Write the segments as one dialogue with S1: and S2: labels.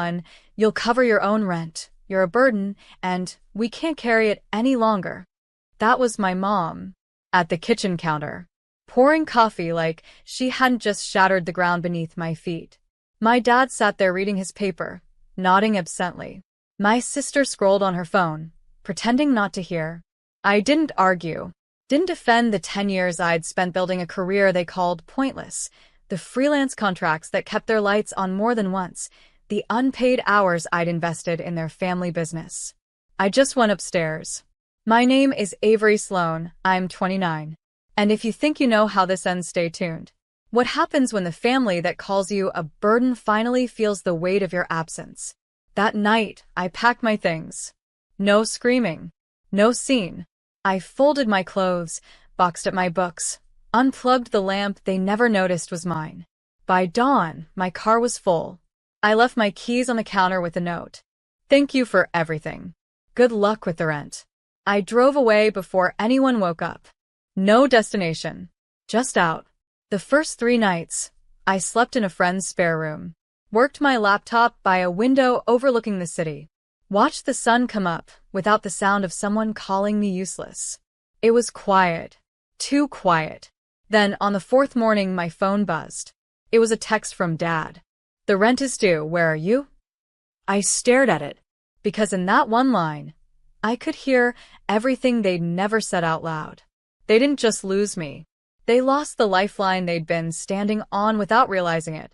S1: everyone, "You'll cover your own rent. You're a burden, and we can't carry it any longer." That was my mom, at the kitchen counter, pouring coffee like she hadn't just shattered the ground beneath my feet. My dad sat there reading his paper, nodding absently. My sister scrolled on her phone, pretending not to hear. I didn't argue, didn't defend the 10 years I'd spent building a career they called pointless, the freelance contracts that kept their lights on more than once, the unpaid hours I'd invested in their family business. I just went upstairs. "My name is Avery Sloan, I'm 29. And if you think you know how this ends, stay tuned. What happens when the family that calls you a burden finally feels the weight of your absence?" That night, I packed my things. No screaming. No scene. I folded my clothes, boxed up my books, unplugged the lamp they never noticed was mine. By dawn, my car was full. I left my keys on the counter with a note. "Thank you for everything. Good luck with the rent." I drove away before anyone woke up. No destination. Just out. The first 3 nights, I slept in a friend's spare room. Worked my laptop by a window overlooking the city. Watched the sun come up without the sound of someone calling me useless. It was quiet. Too quiet. Then, on the 4th morning, my phone buzzed. It was a text from Dad. "The rent is due. Where are you?" I stared at it, because in that one line, I could hear everything they'd never said out loud. They didn't just lose me. They lost the lifeline they'd been standing on without realizing it.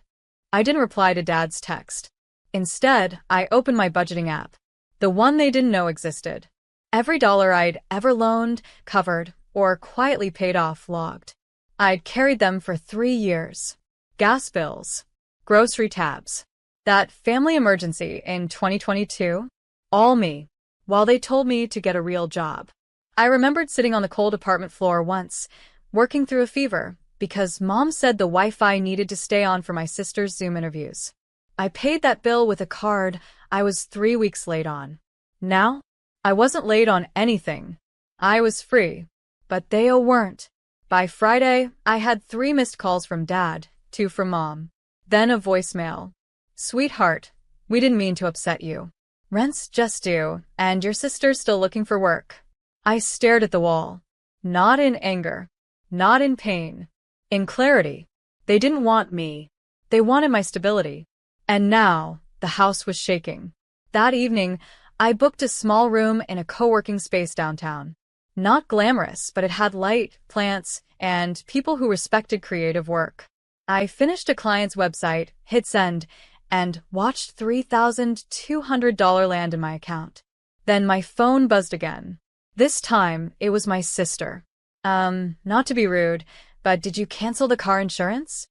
S1: I didn't reply to Dad's text. Instead, I opened my budgeting app, the one they didn't know existed. Every dollar I'd ever loaned, covered, or quietly paid off logged. I'd carried them for 3 years. Gas bills, grocery tabs, that family emergency in 2022, all me, while they told me to get a real job. I remembered sitting on the cold apartment floor once, working through a fever, because Mom said the Wi-Fi needed to stay on for my sister's Zoom interviews. I paid that bill with a card I was 3 weeks late on. Now, I wasn't late on anything. I was free, but they weren't. By Friday, I had 3 missed calls from Dad, 2 from Mom. Then a voicemail. "Sweetheart, we didn't mean to upset you. Rent's just due, and your sister's still looking for work." I stared at the wall. Not in anger. Not in pain. In clarity. They didn't want me. They wanted my stability. And now, the house was shaking. That evening, I booked a small room in a co-working space downtown. Not glamorous, but it had light, plants, and people who respected creative work. I finished a client's website, hit send, and watched $3,200 land in my account. Then my phone buzzed again. This time, it was my sister. Not to be rude, but did you cancel the car insurance?"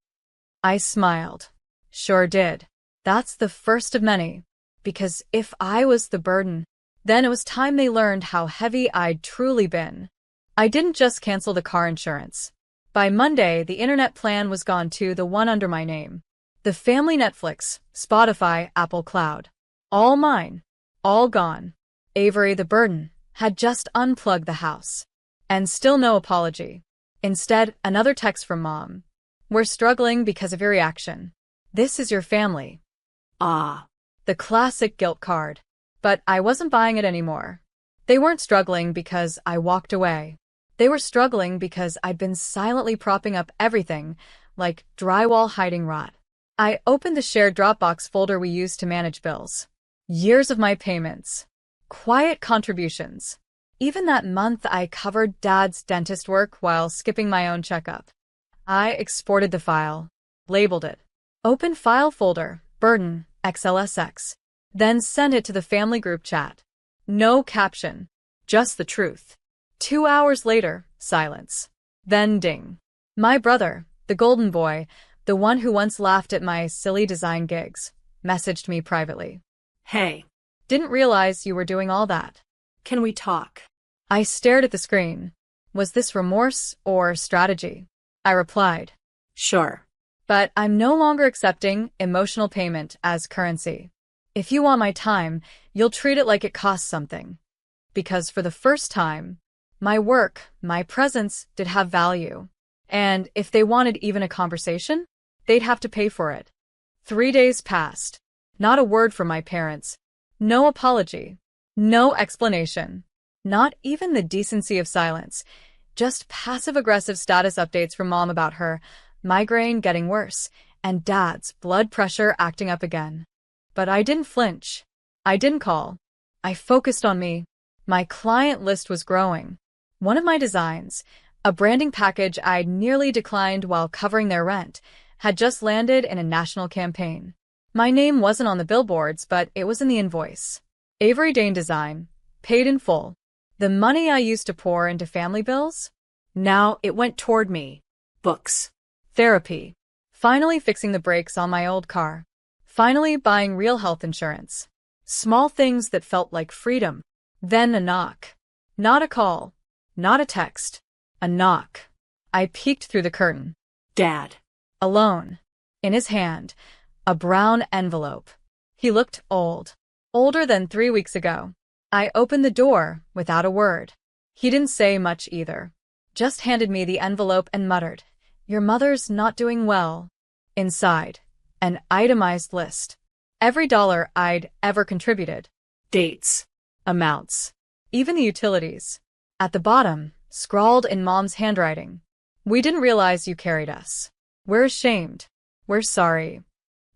S1: I smiled. Sure did. That's the first of many. Because if I was the burden, then it was time they learned how heavy I'd truly been. I didn't just cancel the car insurance. By Monday, the internet plan was gone too, the one under my name. The family Netflix, Spotify, Apple Cloud. All mine. All gone. Avery, the burden, had just unplugged the house. And still no apology. Instead, another text from Mom. "We're struggling because of your reaction. This is your family." Ah. The classic guilt card. But I wasn't buying it anymore. They weren't struggling because I walked away. They were struggling because I'd been silently propping up everything, like drywall hiding rot. I opened the shared Dropbox folder we used to manage bills. Years of my payments. Quiet contributions. Even that month I covered Dad's dentist work while skipping my own checkup. I exported the file. Labeled it. Open file folder, burden, XLSX. Then sent it to the family group chat. No caption. Just the truth. 2 hours later, silence. Then ding. My brother, the golden boy, the one who once laughed at my silly design gigs, messaged me privately. "Hey. Didn't realize you were doing all that. Can we talk?" I stared at the screen. Was this remorse or strategy? I replied, "Sure. But I'm no longer accepting emotional payment as currency. If you want my time, you'll treat it like it costs something." Because for the first time, my work, my presence did have value. And if they wanted even a conversation, they'd have to pay for it. 3 days passed. Not a word from my parents. No apology. No explanation. Not even the decency of silence. Just passive-aggressive status updates from mom about her migraine getting worse, and dad's blood pressure acting up again. But I didn't flinch. I didn't call. I focused on me. My client list was growing. One of my designs, a branding package I'd nearly declined while covering their rent, had just landed in a national campaign. My name wasn't on the billboards, but it was in the invoice. Avery Dane Design, paid in full. The money I used to pour into family bills? Now it went toward me. Books. Therapy. Finally fixing the brakes on my old car. Finally buying real health insurance. Small things that felt like freedom. Then a knock. Not a call. Not a text. A knock. I peeked through the curtain. Dad. Alone. In his hand, a brown envelope. He looked old. Older than 3 weeks ago. I opened the door without a word. He didn't say much either. Just handed me the envelope and muttered, "Your mother's not doing well." Inside, an itemized list. Every dollar I'd ever contributed. Dates. Amounts. Even the utilities. At the bottom, scrawled in Mom's handwriting. "We didn't realize you carried us. We're ashamed. We're sorry."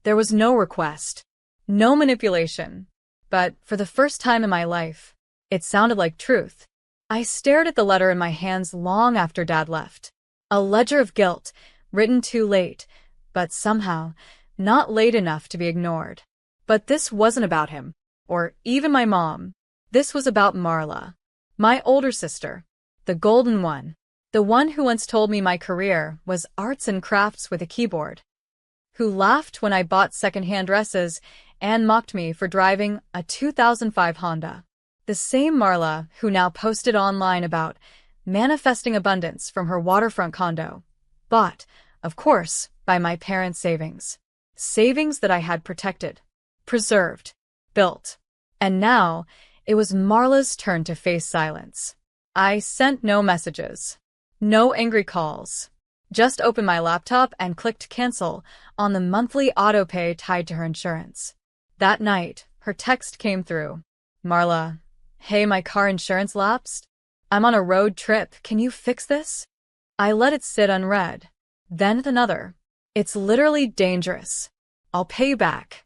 S1: There was no request. No manipulation. But for the first time in my life, it sounded like truth. I stared at the letter in my hands long after Dad left. A ledger of guilt, written too late, but somehow not late enough to be ignored. But this wasn't about him, or even my mom. This was about Marla, my older sister, the golden one, the one who once told me my career was arts and crafts with a keyboard, who laughed when I bought second-hand dresses and mocked me for driving a 2005 Honda. The same Marla who now posted online about manifesting abundance from her waterfront condo, bought, of course, by my parents' savings. Savings that I had protected, preserved, built. And now, it was Marla's turn to face silence. I sent no messages. No angry calls. Just opened my laptop and clicked cancel on the monthly autopay tied to her insurance. That night, her text came through. "Marla, hey, my car insurance lapsed. I'm on a road trip. Can you fix this?" I let it sit unread. Then another. "It's literally dangerous. I'll pay you back."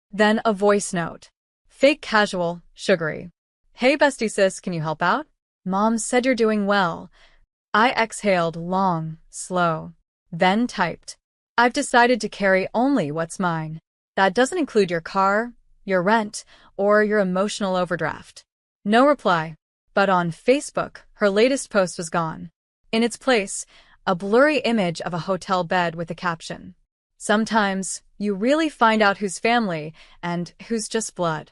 S1: Then a voice note. Fake casual, sugary. "Hey bestie sis, can you help out? Mom said you're doing well." I exhaled long, slow. Then typed. "I've decided to carry only what's mine. That doesn't include your car, your rent, or your emotional overdraft." No reply. But on Facebook, her latest post was gone. In its place, a blurry image of a hotel bed with a caption. "Sometimes, you really find out who's family and who's just blood."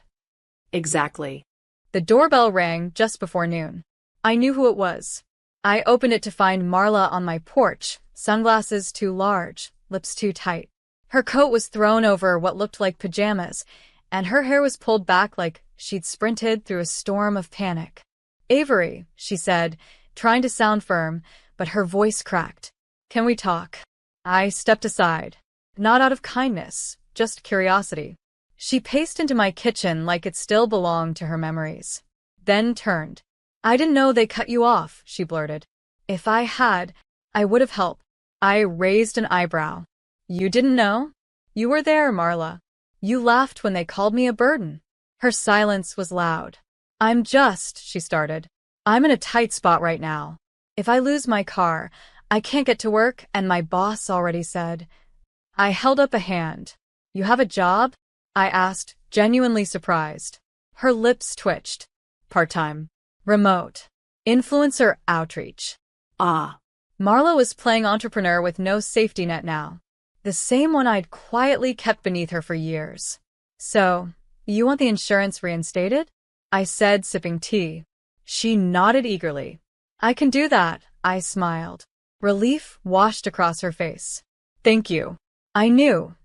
S1: Exactly. The doorbell rang just before noon. I knew who it was. I opened it to find Marla on my porch, sunglasses too large, lips too tight. Her coat was thrown over what looked like pajamas, and her hair was pulled back like she'd sprinted through a storm of panic. "Avery," she said, trying to sound firm, but her voice cracked. "Can we talk?" I stepped aside. Not out of kindness, just curiosity. She paced into my kitchen like it still belonged to her memories. Then turned. "I didn't know they cut you off," she blurted. "If I had, I would have helped." I raised an eyebrow. "You didn't know? You were there, Marla. You laughed when they called me a burden." Her silence was loud. She started. "I'm in a tight spot right now. If I lose my car, I can't get to work, and my boss already said." I held up a hand. "You have a job?" I asked, genuinely surprised. Her lips twitched. "Part-time. Remote. Influencer outreach." Ah. Marla was playing entrepreneur with no safety net now. The same one I'd quietly kept beneath her for years. "So, you want the insurance reinstated?" I said, sipping tea. She nodded eagerly. "I can do that," I smiled. Relief washed across her face. "Thank you." I knew.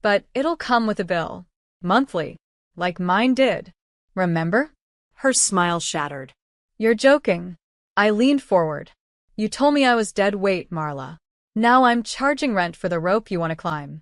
S1: "But it'll come with a bill. Monthly. Like mine did. Remember?" Her smile shattered. "You're joking." I leaned forward. "You told me I was dead weight, Marla. Now I'm charging rent for the rope you want to climb."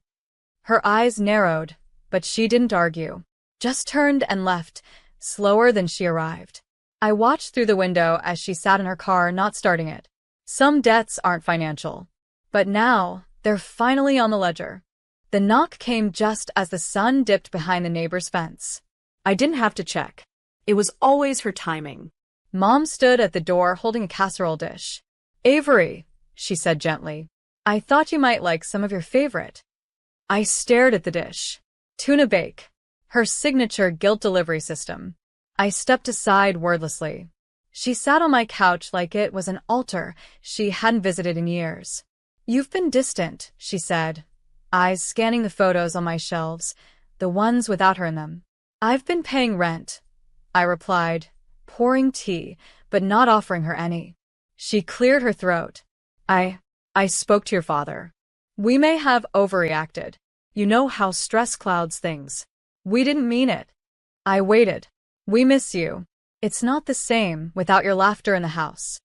S1: Her eyes narrowed, But she didn't argue. Just turned and left, slower than she arrived. I watched through the window as she sat in her car, not starting it. Some debts aren't financial. But now, they're finally on the ledger. The knock came just as the sun dipped behind the neighbor's fence.
S2: I didn't have to check. It was always her timing.
S1: Mom stood at the door holding a casserole dish. "Avery," she said gently, "I thought you might like some of your favorite." I stared at the dish. Tuna bake. Her signature guilt delivery system. I stepped aside wordlessly. She sat on my couch like it was an altar she hadn't visited in years. "You've been distant," she said, eyes scanning the photos on my shelves, the ones without her in them. "I've been paying rent," I replied, pouring tea, but not offering her any. She cleared her throat. I spoke to your father. We may have overreacted. You know how stress clouds things. We didn't mean it." I waited. "We miss you. It's not the same without your laughter in the house."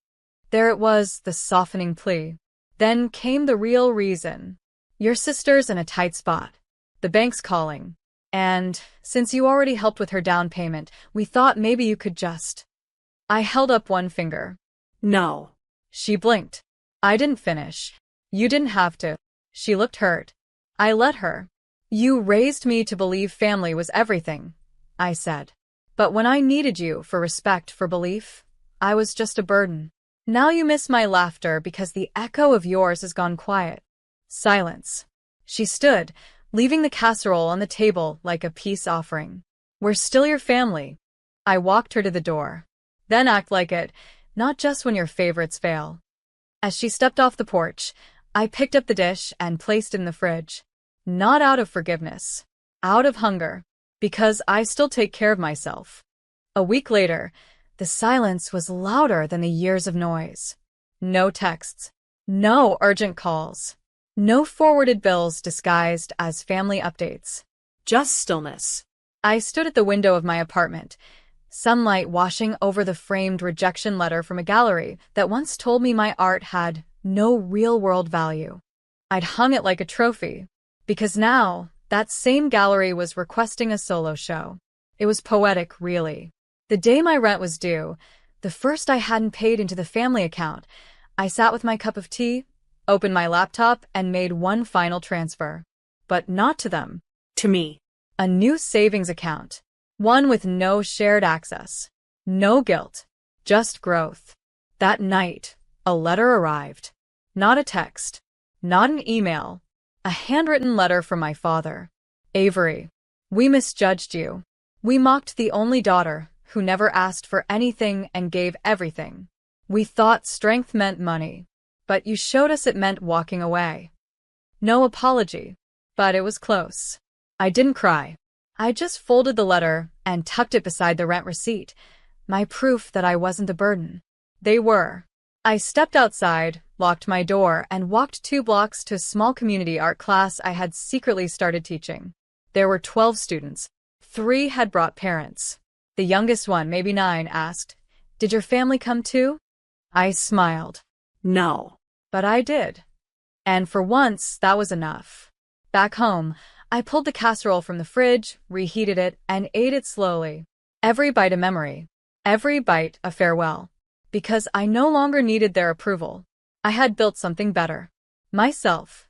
S1: There it was, the softening plea. Then came the real reason. "Your sister's in a tight spot. The bank's calling. And, since you already helped with her down payment, we thought maybe you could just—" I held up one finger.
S2: "No."
S1: She blinked. I didn't finish. "You didn't have to." She looked hurt. I let her. "You raised me to believe family was everything," I said. "But when I needed you for respect, for belief, I was just a burden. Now you miss my laughter because the echo of yours has gone quiet." Silence. She stood, leaving the casserole on the table like a peace offering. "We're still your family." I walked her to the door. "Then act like it, not just when your favorites fail." As she stepped off the porch, I picked up the dish and placed it in the fridge. Not out of forgiveness. Out of hunger. Because I still take care of myself. A week later, the silence was louder than the years of noise. No texts. No urgent calls. No forwarded bills disguised as family updates.
S2: Just stillness.
S1: I stood at the window of my apartment, sunlight washing over the framed rejection letter from a gallery that once told me my art had no real-world value. I'd hung it like a trophy, because now that same gallery was requesting a solo show. It was poetic, really. The day my rent was due, the first I hadn't paid into the family account, I sat with my cup of tea, opened my laptop, and made one final transfer. But not to them.
S2: To me.
S1: A new savings account. One with no shared access. No guilt. Just growth. That night, a letter arrived. Not a text. Not an email. A handwritten letter from my father. "Avery, we misjudged you. We mocked the only daughter who never asked for anything and gave everything. We thought strength meant money, but you showed us it meant walking away." No apology, but it was close. I didn't cry. I just folded the letter and tucked it beside the rent receipt, my proof that I wasn't a burden. They were. I stepped outside, locked my door, and walked 2 blocks to a small community art class I had secretly started teaching. There were 12 students. 3 had brought parents. The youngest one, maybe 9, asked, "Did your family come too?" I smiled.
S2: No.
S1: But I did. And for once, that was enough. Back home, I pulled the casserole from the fridge, reheated it, and ate it slowly. Every bite a memory. Every bite a farewell. Because I no longer needed their approval. I had built something better. Myself.